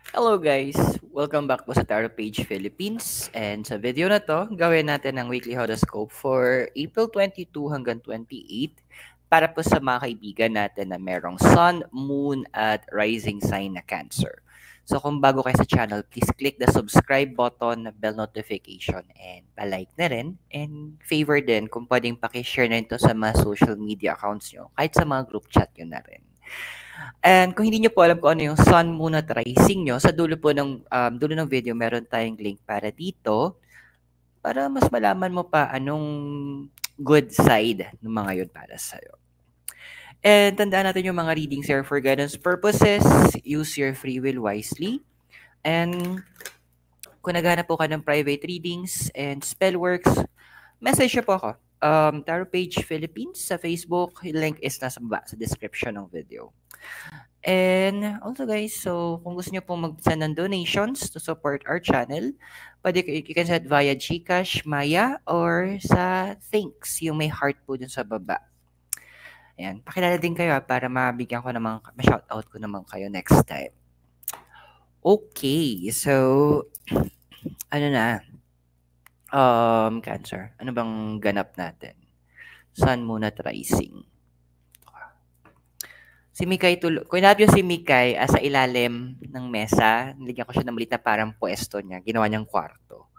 Hello guys! Welcome back po sa Tarot Page Philippines. And sa video na to, gawin natin ang weekly horoscope for April 22 hanggang 28 para po sa mga kaibigan natin na merong Sun, Moon at Rising sign na Cancer. So kung bago kayo sa channel, please click the subscribe button, bell notification, and palike na rin. And favor din kung pwedeng pakishare na ito sa mga social media accounts nyo, kahit sa mga group chat nyo na rin. And kung hindi nyo po alam kung ano yung Sun, Moon at Rising nyo, sa dulo ng video, meron tayong link para dito para mas malaman mo pa anong good side ng mga yun para sa'yo. And tandaan natin yung mga readings here for guidance purposes. Use your free will wisely. And kung naghanap po ka ng private readings and spell works, message nyo po ako. Tarot Page Philippines sa Facebook. Yung link is nasa baba sa description ng video. And also guys, so kung gusto nyo pong mag-send ng donations to support our channel, pwede you can send via GCash, Maya, or sa Thanks, yung may heart po dun sa baba. Ayan, pakilala din kayo para mabigyan ko naman, ma-shoutout ko naman kayo next time. Okay, so, ano na, Cancer, ano bang ganap natin? Sun, Moon at Rising. Si Mikay kung hanap yung si Mikay sa ilalim ng mesa, niligyan ko siya ng maliit na parang pwesto niya, ginawa niyang kwarto.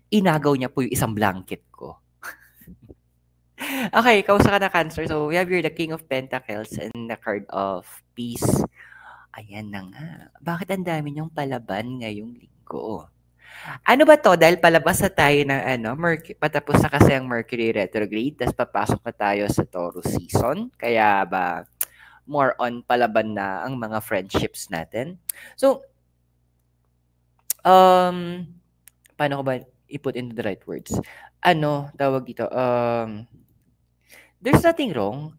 Inagaw niya po yung isang blanket ko. Okay, kausa ka na Cancer. So, we have here the King of Pentacles and the card of Peace. Ayan na nga. Bakit ang dami niyong palaban ngayong linggo? Ano ba to? Dahil palabas na tayo ng patapos na kasi ang Mercury retrograde, tapos papasok na tayo sa Taurus season. Kaya ba, more on palaban na ang mga friendships natin. So, paano ko ba i-put into the right words? Tawag dito, there's nothing wrong,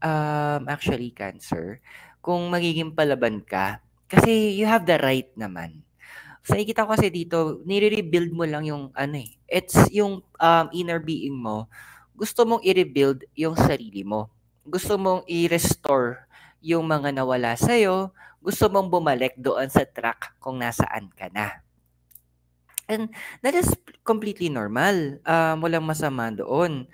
actually, Cancer, kung magiging palaban ka. Kasi you have the right naman. So, nakikita ko kasi dito, nire-rebuild mo lang yung it's yung inner being mo. Gusto mong i-rebuild yung sarili mo. Gusto mong i-restore yung mga nawala sa'yo. Gusto mong bumalik doon sa track kung nasaan ka na. And that is completely normal. Walang masama doon.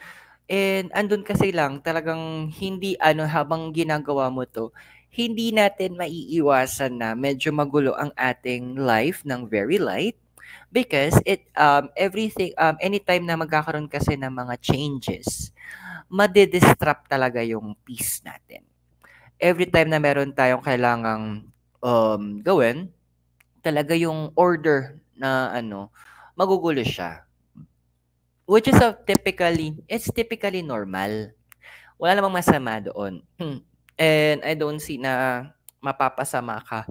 And andun kasi lang talagang hindi habang ginagawa mo to, hindi natin maiiwasan na medyo magulo ang ating life ng very light because everything anytime na magkakaroon kasi ng mga changes, made-disrupt talaga yung peace natin. Every time na meron tayong kailangang gawin, talaga yung order na magugulo siya. Which is it's typically normal. Wala namang masama doon. And I don't see na mapapasama ka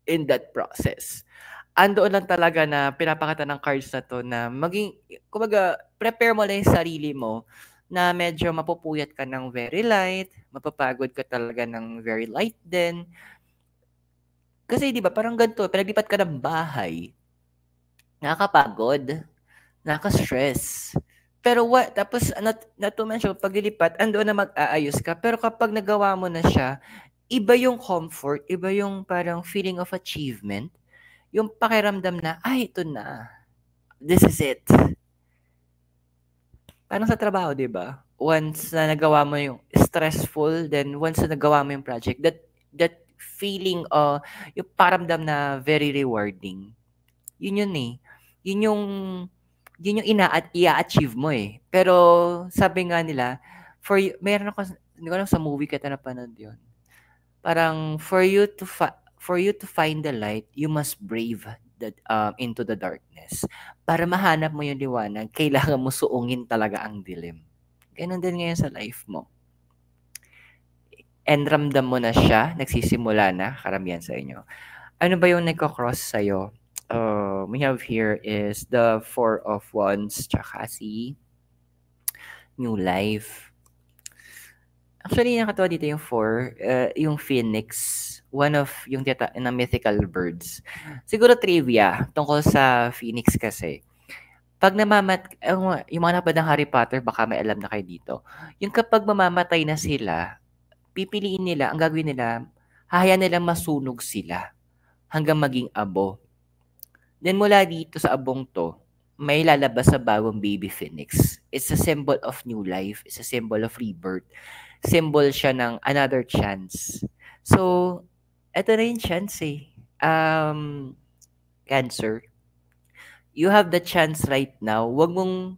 in that process. Andoon lang talaga na pinapakita ng cards na to na kumbaga, prepare mo lang yung sarili mo na medyo mapupuyat ka ng very light, mapapagod ka talaga ng very light din. Kasi di ba parang ganito, pinaglipat ka ng bahay, nakakapagod, nakaka-stress. Pero tapos not to mention, pag lilipat, andoon na mag-aayos ka. Pero kapag nagawa mo na siya, iba yung comfort, iba yung parang feeling of achievement, yung pakiramdam na, ay, ito na. This is it. Parang sa trabaho, di ba? Once na nagawa mo yung stressful, then once na nagawa mo yung project, that feeling, yung paramdam na very rewarding. Yun yun eh. Yun yung i-achieve mo eh. Pero sabi nga nila, meron ako, hindi ko alam sa movie kita napanood yun. Parang for you to find the light, you must brave into the darkness. Para mahanap mo yung liwanag, kailangan mo suungin talaga ang dilim. Ganun din ngayon sa life mo. And ramdam mo na siya, nagsisimula na, karamihan sa inyo. Ano ba yung nagko-cross sa'yo? We have here is the Four of Wands, tsaka si New Life. Actually, nakatawa dito yung four, yung Phoenix, one of yung na mythical birds. Siguro trivia tungkol sa Phoenix kasi. Pag yung mga napad ng Harry Potter, baka may alam na kayo dito. Yung kapag mamamatay na sila, pipiliin nila, ang gagawin nila, hahayaan nilang masunog sila hanggang maging abo. Then mula dito sa abong 'to, may lalabas sa bagong baby phoenix. It's a symbol of new life, it's a symbol of rebirth. Symbol siya ng another chance. So, eto na yung chance, eh. Cancer, you have the chance right now, wag mo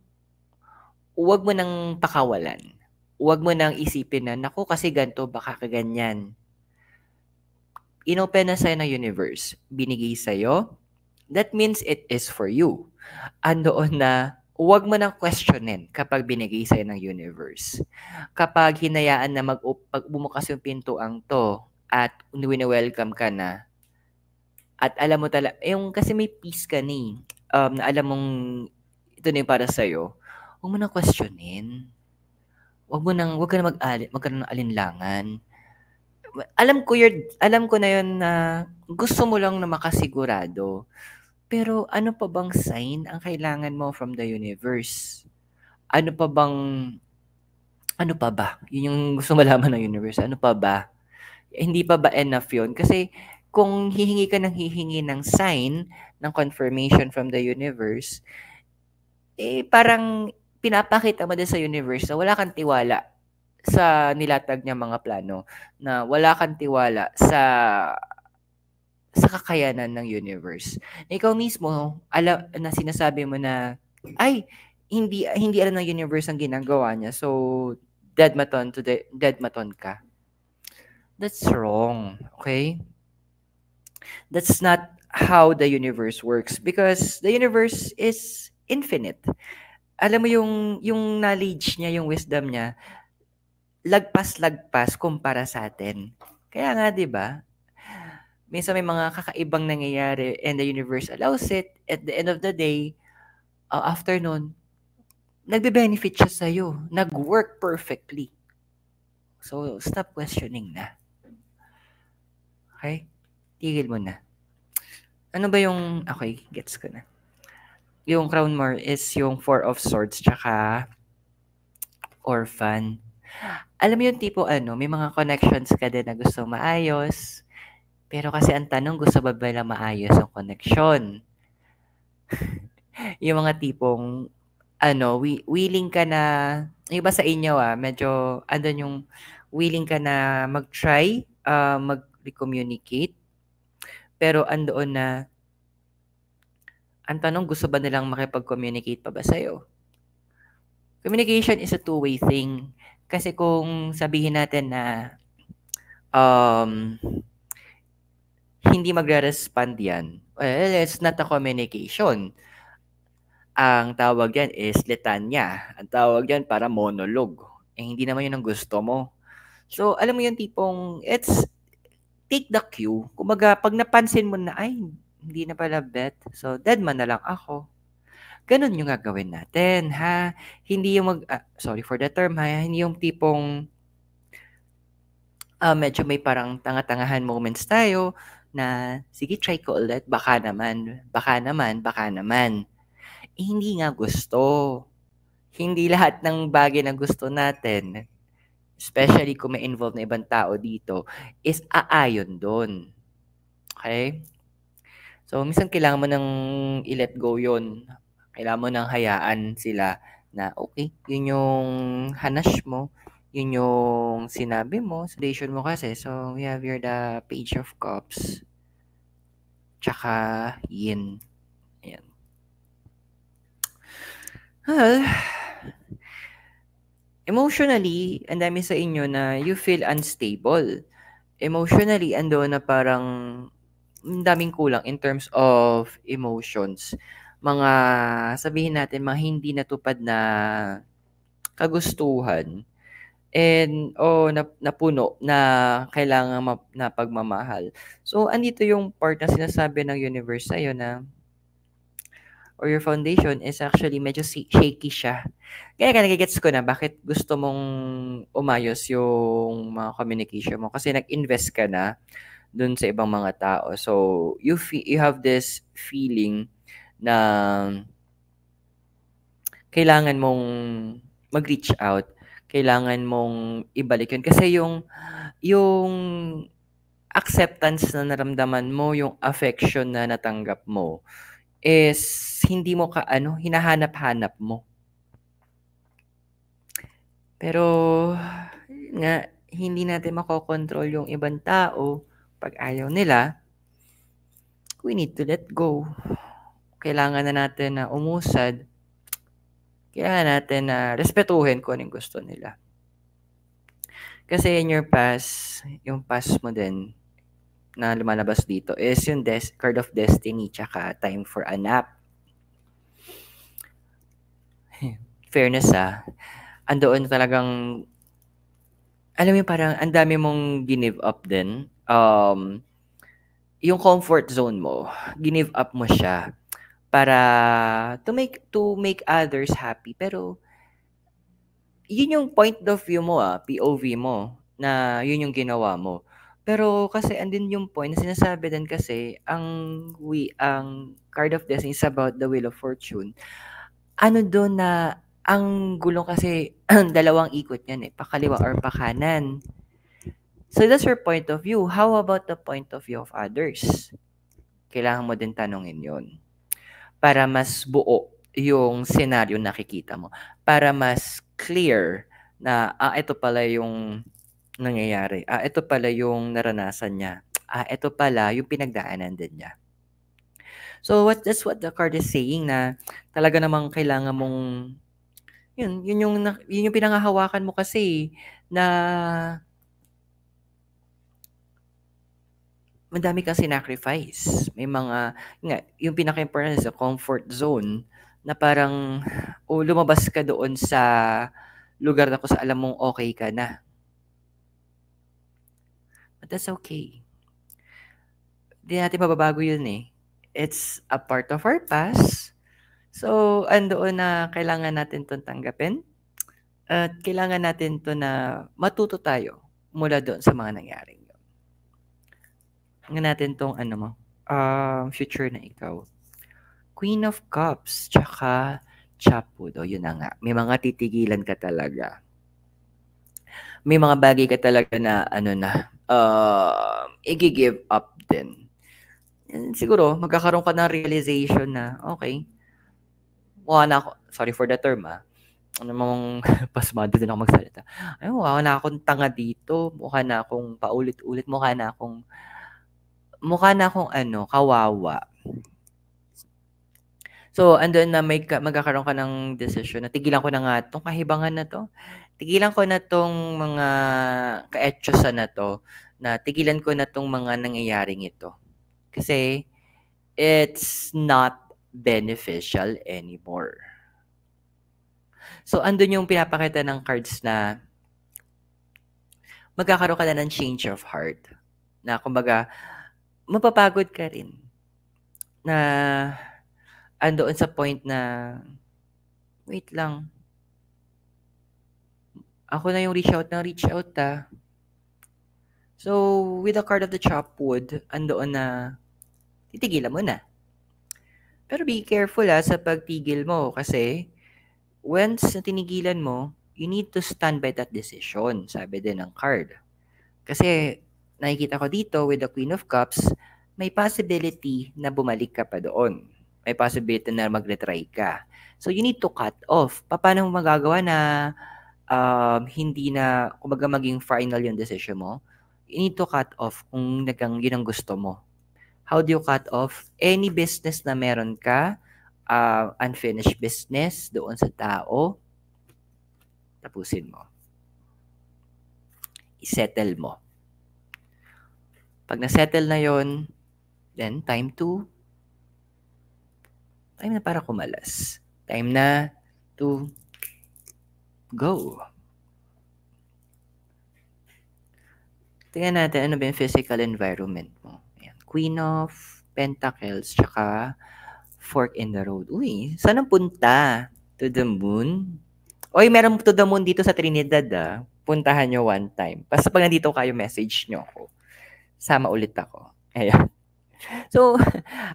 nang pakawalan. Wag mo nang isipin na, "Naku, kasi ganito, baka kaganyan." Inopen na sa'yo ng universe, binigay sa'yo, that means it is for you. Andoon na huwag mo nang questionin kapag binigay sa'yo ng universe. Kapag hinayaan na pag bumukas yung pintuang 'to at wini-welcome ka na at alam mo yung kasi may peace ka na, na alam mong ito na yung para sa'yo, huwag mo nang questionin. Huwag ka na magkaroon ng alinlangan. Alam ko na yun na gusto mo lang na makasigurado. Pero ano pa bang sign ang kailangan mo from the universe? Ano pa bang ano pa ba? Yun yung gusto malaman ng universe, ano pa ba? Hindi pa ba enough yun? Kasi kung hihingi ka ng hihingi ng sign, ng confirmation from the universe, parang pinapakita mo din sa universe na wala kang tiwala sa nilatag niyang mga plano, na wala kang tiwala sa kakayanan ng universe. Na ikaw mismo, alam na sinasabi mo na, ay, hindi alam ng universe ang ginagawa niya. So, dead maton ka. That's wrong. Okay? That's not how the universe works because the universe is infinite. Alam mo yung knowledge niya, yung wisdom niya, lagpas-lagpas kumpara sa atin. Kaya nga, 'di ba? Minsan may mga kakaibang nangyayari and the universe allows it. At the end of the day, after nun, nagbe-benefit siya sa'yo. Nag-work perfectly. So, stop questioning na. Okay? Tigil mo na. Ano ba yung... Okay, gets ko na. Yung crown more is yung Four of Swords tsaka Orphan. Alam mo yung tipo may mga connections ka din na gusto maayos. Pero kasi ang tanong, gusto ba nila maayos yung connection? Yung mga tipong willing ka na, yung iba sa inyo medyo andun yung willing ka na mag-try, mag-communicate, pero andoon na, ang tanong, gusto ba nilang makipag-communicate pa ba sa'yo? Communication is a two-way thing. Kasi kung sabihin natin na hindi magre-respond yan, well, it's not a communication. Ang tawag yan is litanya. Ang tawag yan para monologue. Hindi naman yun ang gusto mo. So, alam mo yung tipong, take the cue. Kumbaga, pag napansin mo na, ay, hindi na pala bet. So, dead man na lang ako. Ganun yung gagawin natin, ha? Hindi yung sorry for the term, ha? Hindi yung tipong, medyo may parang tanga-tangahan moments tayo na, sige, try ko ulit. Baka naman. Hindi nga gusto. Hindi lahat ng bagay na gusto natin, especially kung may involved na ibang tao dito, is aayon doon. Okay? So, minsan kailangan mo nang i-let go yun. Kailangan mo nang hayaan sila na, okay, yun yung hanash mo, yun yung sinabi mo, station mo kasi. So, we have here the Page of Cups, tsaka Yin. Ayan. Emotionally, ang dami sa inyo na you feel unstable. Emotionally, ando na parang daming kulang in terms of emotions. Mga, sabihin natin, mga hindi natupad na kagustuhan and napuno na kailangan na pagmamahal. So, andito yung part na sinasabi ng universe sa'yo na or your foundation is actually medyo shaky siya. Kaya nagigets ko na bakit gusto mong umayos yung mga communication mo kasi nag-invest ka na dun sa ibang mga tao. So, you have this feeling na kailangan mong mag-reach out, kailangan mong ibalik yun. Kasi yung acceptance na naramdaman mo, yung affection na natanggap mo, is hindi mo hinahanap-hanap mo. Pero, yun nga, hindi natin makokontrol yung ibang tao. Pag ayaw nila, we need to let go. Kailangan na natin na umusad. Kailangan natin na respetuhin kung anong gusto nila. Kasi in your past, yung past mo din na lumalabas dito is yung card of destiny tsaka time for a nap. Fairness andoon talagang, alam mo yung parang ang dami mong give up din. Yung comfort zone mo, give up mo siya para to make others happy. Pero yun yung point of view mo POV mo na yun yung ginawa mo. Pero kasi andin yung point na sinasabi din kasi ang card of destiny is about the wheel of fortune. Ano dun na ang gulong kasi dalawang ikot yan pakaliwa or pakanan. So that's your point of view. How about the point of view of others? Kailangan mo din tanungin yun para mas buo yung senaryo na nakikita mo. Para mas clear na, ito pala yung nangyayari. Ito pala yung naranasan niya. Ito pala yung pinagdaanan din niya. So that's what the card is saying na talaga namang kailangan mong yun yung pinangahawakan mo kasi na madami kang sinacrifice. May mga yung pinaka-important sa comfort zone na parang lumabas ka doon sa lugar na kung alam mong okay ka na. But that's okay. Hindi natin mababago yun It's a part of our past. So, andoon na kailangan natin itong tanggapin. At kailangan natin to na matuto tayo mula doon sa mga nangyaring yun. Tingnan natin tong future na ikaw. Queen of Cups, tsaka Chapwood. Yun na nga. May mga titigilan ka talaga. May mga bagay ka talaga na i-give up din. And siguro, magkakaroon ka ng realization na, okay, mukha na ako, sorry for the term pasmado din ako magsalita. Mukha na akong tanga dito, mukha na akong paulit-ulit, mukha na akong kawawa. So, andun na magkakaroon ka ng decision na tigilan ko na nga itong kahibangan na to. Tigilan ko na tong mga kaetyosa na to. Na tigilan ko na tong mga nangyayaring ito. Kasi, it's not beneficial anymore. So, andun yung pinapakita ng cards na magkakaroon ka na ng change of heart. Na, kumbaga, mapapagod ka rin. Na, andoon sa point na, wait lang, ako na yung reach out. So, with the card of the Chopwood, andoon na, titigilan mo na. Pero be careful sa pagtigil mo kasi, once na tinigilan mo, you need to stand by that decision, sabi din ng card. Kasi, nakikita ko dito with the Queen of Cups, may possibility na bumalik ka pa doon. May possibility na mag-retry ka. So, you need to cut off. Paano mo magagawa na hindi na, kumbaga maging final yung decision mo? You need to cut off kung yun ang gusto mo. How do you cut off? Any business na meron ka, unfinished business doon sa tao, tapusin mo. I-settle mo. Pag na-settle na yon, then time na para kumalas. Time na to go. Tingnan natin ano ba yung physical environment mo. Ayan. Queen of Pentacles, tsaka Fork in the Road. Uy, saan ang punta? To the moon? Oy, meron to the moon dito sa Trinidad Puntahan nyo one time. Basta pag nandito kayo, message nyo ako. Sama ulit ako. Ayan. So,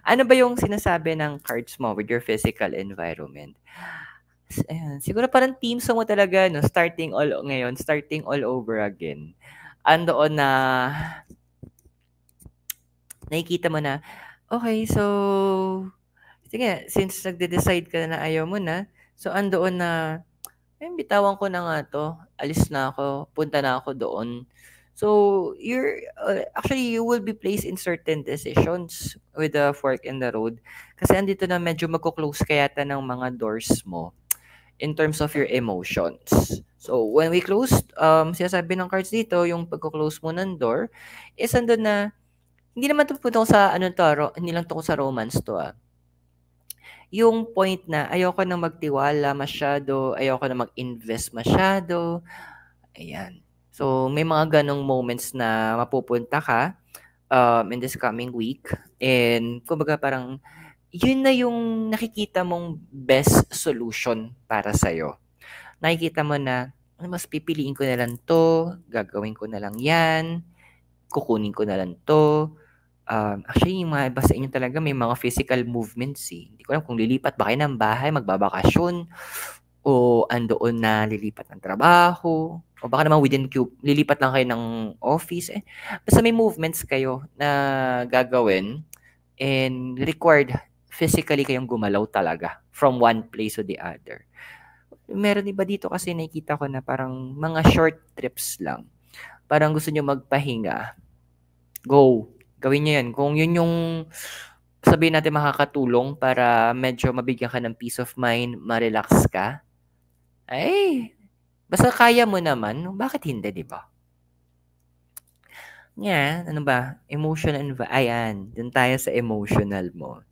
ano ba yung sinasabi ng cards mo with your physical environment? Ayan. Siguro parang team song mo talaga, starting all over again. Andoon na, nakikita mo na, okay, so, sige, since nagde-decide ka na ayaw mo na, so andoon na, bitawan ko na nga 'to, alis na ako, punta na ako doon. So, actually, you will be placed in certain decisions with the fork in the road. Kasi andito na medyo magko-close ka yata ng mga doors mo in terms of your emotions. So, when we closed, sinasabi ng cards dito, yung pagko-close mo ng door, is andun na, hindi naman 'to tungkol sa ano 'to, hindi lang tungkol sa romance 'to, yung point na ayoko na magtiwala masyado, ayoko na mag-invest masyado, ayan. So, may mga gano'ng moments na mapupunta ka, in this coming week and kumbaga parang yun na yung nakikita mong best solution para sa'yo. Nakikita mo na, mas pipiliin ko na lang 'to, gagawin ko na lang 'yan, kukunin ko na lang 'to." Actually, yung mga iba sa inyo talaga may mga physical movements, eh. Hindi ko alam kung lilipat ba kayo ng bahay, magbabakasyon, o andoon na lilipat ng trabaho, o baka naman within lilipat lang kayo ng office, eh. Basta may movements kayo na gagawin and required physically kayong gumalaw talaga from one place to the other. Meron iba dito kasi nakikita ko na parang mga short trips lang. Parang gusto niyo magpahinga, go. Gawin niyo 'yan. Kung 'yun yung sabihin natin makakatulong para medyo mabigyan ka ng peace of mind, ma-relax ka, ay basta kaya mo naman, bakit hindi, 'di ba? Ano ba? Emotional ayan, dun tayo sa emotional mo.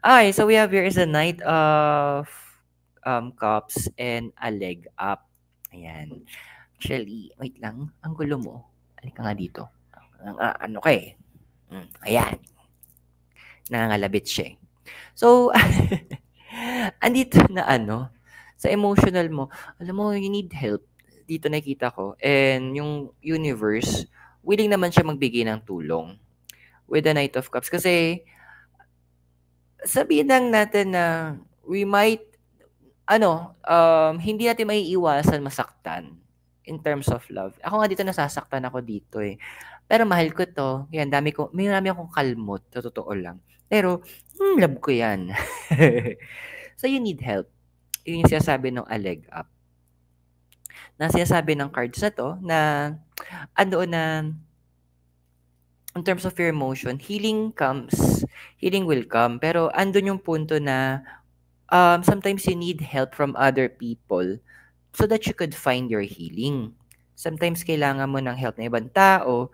Ay, so we have here is a Knight of Cups and a leg up. Ayan. Actually, wait lang, ang gulo mo. Halika nga dito. Ano ka eh. Ayan. Nangangalabit siya eh. So, andito na sa emotional mo, alam mo, you need help. Dito nakita ko. And yung universe, willing naman siya magbigay ng tulong with the Knight of Cups. Kasi, sabihin lang natin na we might, hindi natin maiiwasan masaktan in terms of love. Ako nga dito nasasaktan ako dito eh. Pero mahal ko to. Yan, may dami akong kalmot, sa totoo lang. Pero, love ko yan. So, you need help. Yun yung sinasabi ng a leg up. Na sinasabi ng cards na to, na andoon na, in terms of your emotion, healing will come. Pero andun yung punto na, sometimes you need help from other people so that you could find your healing. Sometimes kailangan mo ng help ng ibang tao.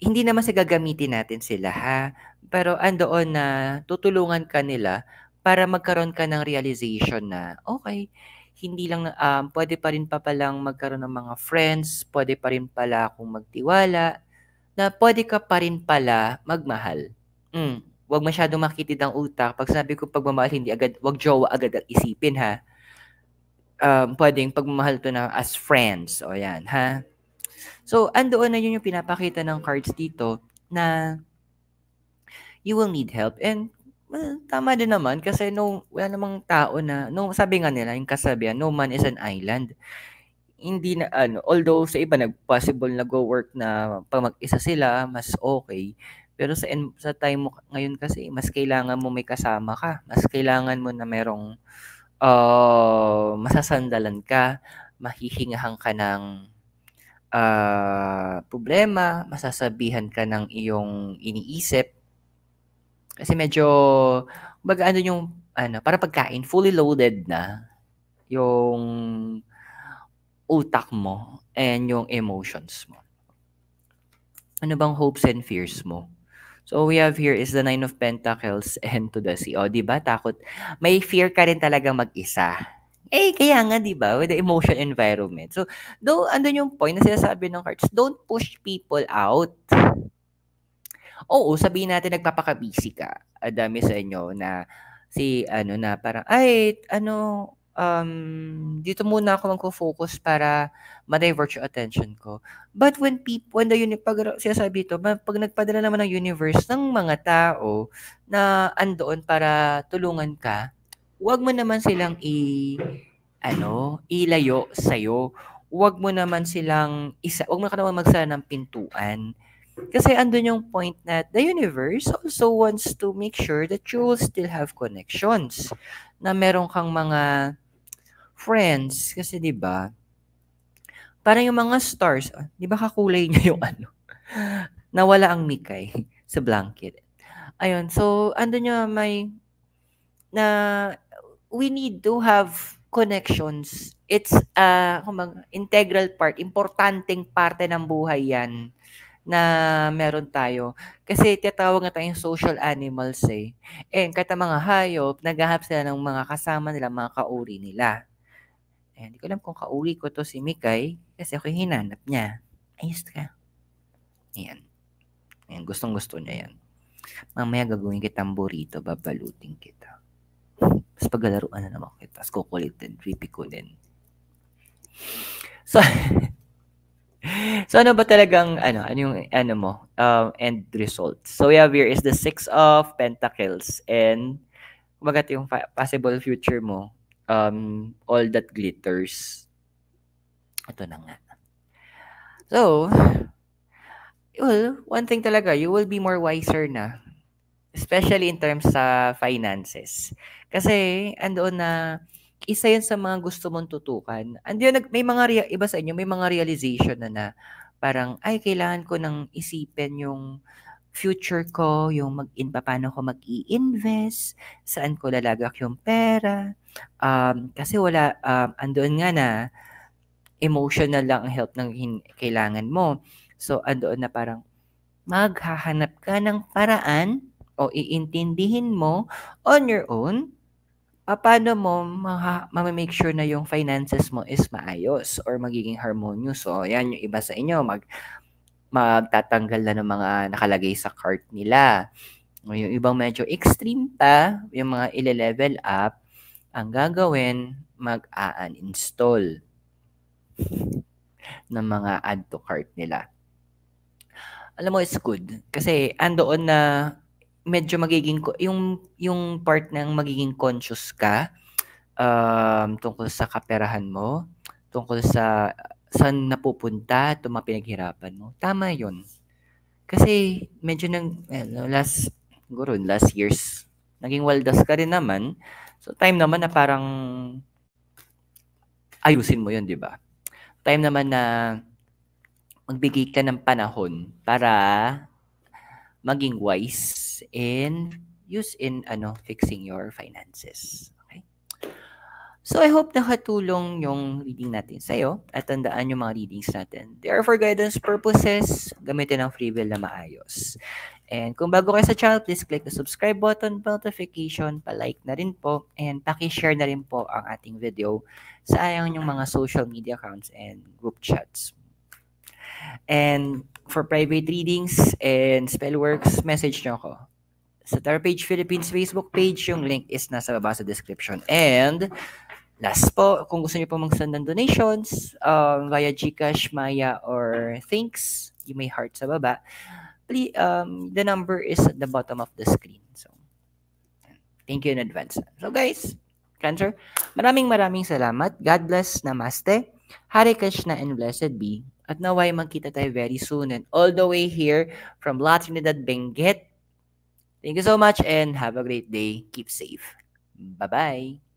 Hindi naman sa gagamitin natin sila ha. Pero andoon na tutulungan ka nila para magkaroon ka ng realization na, okay, hindi lang pwede pa rin pa palang magkaroon ng mga friends, pwede pa rin pala akong magtiwala, na pwede ka pa rin pala magmahal. Wag masyadong makitid ang utak. Pag sabi ko pagmamahal, hindi agad, wag jowa agad at isipin ha. Pwedeng pagmamahal to na as friends. O yan, ha? So, andoon na yun yung pinapakita ng cards dito na you will need help. And, well, tama din naman kasi wala namang tao na, sabi nga nila, yung kasabihan, no man is an island. Hindi na, although sa iba, possible na go work na pag mag-isa sila, mas okay. Pero sa time mo ngayon kasi, mas kailangan mo may kasama ka. Mas kailangan mo na merong masasandalan ka, mahihingahan ka ng problema, masasabihan ka ng iyong iniisip. Kasi medyo, baga yung, para pagkain, fully loaded na yung utak mo and yung emotions mo. Ano bang hopes and fears mo? So, we have here is the Nine of Pentacles and to the Sea. O, diba? Takot. May fear ka rin talaga mag-isa. Kaya nga, di ba? With the emotion environment. So, though, andun yung point na sinasabi ng cards, don't push people out. Oo, sabihin natin nagpapaka-busy ka. Dami sa inyo na na parang, dito muna ako magfo-focus para ma-divert yung attention ko. But when sinasabi ito, pag nagpadala naman ng universe ng mga tao na andoon para tulungan ka, huwag mo naman silang ilayo sa'yo. Huwag mo naman silang huwag mo ka naman magsara ng pintuan. Kasi andun yung point na the universe also wants to make sure that you will still have connections. Na meron kang mga friends. Kasi 'di ba parang yung mga stars, 'di ba kakulay niya yung ano, nawala ang Mikay sa blanket. Ayun, so andun yung may na we need to have connections. It's kumbaga, integral part, importanteng parte ng buhay 'yan na meron tayo. Kasi tinatawag nga tayong social animals eh. And kahit ang mga hayop, naghahanap sila ng mga kasama nila, mga kauri nila. Eh, hindi ko alam kung kauri ko to si Mikay kasi ako hinanap niya. Ayos ka. Ayan. Ayan, gustong-gusto niya yan. Mamaya gagawin kitang burrito, babalutin kita. Tapos paglalaruan na naman kita. Tapos kukulitin, creepy ko din. So, so ano ba talagang, ano yung, ano mo, end result? So we have here is the 6 of Pentacles and kumagat yung possible future mo, all that glitters. Ito na nga. So, well, one thing talaga, you will be more wiser na. Especially in terms sa finances. Kasi andoon na isa 'yan sa mga gusto mong tutukan. Andiyan may mga iba sa inyo may mga realization na parang, "Ay kailangan ko ng isipin yung future ko, yung papaano ko mag-i-invest, saan ko lalagak yung pera." Kasi wala, andoon nga na emotional lang ang help ng kailangan mo. So andoon na parang maghahanap ka ng paraan o iintindihin mo on your own paano mo make sure na yung finances mo is maayos or magiging harmonious. So, yan yung iba sa inyo, magtatanggal na ng mga nakalagay sa cart nila. O yung ibang medyo extreme pa, yung mga ile-level up, ang gagawin, mag-uninstall ng mga add to cart nila. Alam mo, it's good. Kasi andoon na medyo magiging yung part ng magiging conscious ka tungkol sa kaperahan mo, tungkol sa saan napupunta itong mga pinaghirapan mo. Tama yun. Kasi medyo siguro last years, naging waldas ka rin naman. So time naman na parang ayusin mo yun, di ba? Time naman na magbigay ka ng panahon para maging wise and use in fixing your finances. Okay? So I hope nakatulong yung reading natin sa'yo at tandaan yung mga readings natin. They are for guidance purposes. Gamitin ang free will na maayos. And kung bago kayo sa channel, please click the subscribe button, notification, pa-like na rin po, and paki-share na rin po ang ating video sa yung mga social media accounts and group chats. And for private readings and spellworks, message nyo ako. Sa Tarot Page Philippines Facebook page, yung link is nasa baba sa description. And last po, kung gusto niyo po mag-send ng donations via GCash, Maya, or Thanks, you may heart sa baba. Please, the number is at the bottom of the screen. So, thank you in advance. So guys, Cancer, maraming salamat. God bless. Namaste. Hare Krishna and blessed be. At naway magkita tayo very soon and all the way here from La Trinidad, Benguet. Thank you so much and have a great day. Keep safe. Bye-bye.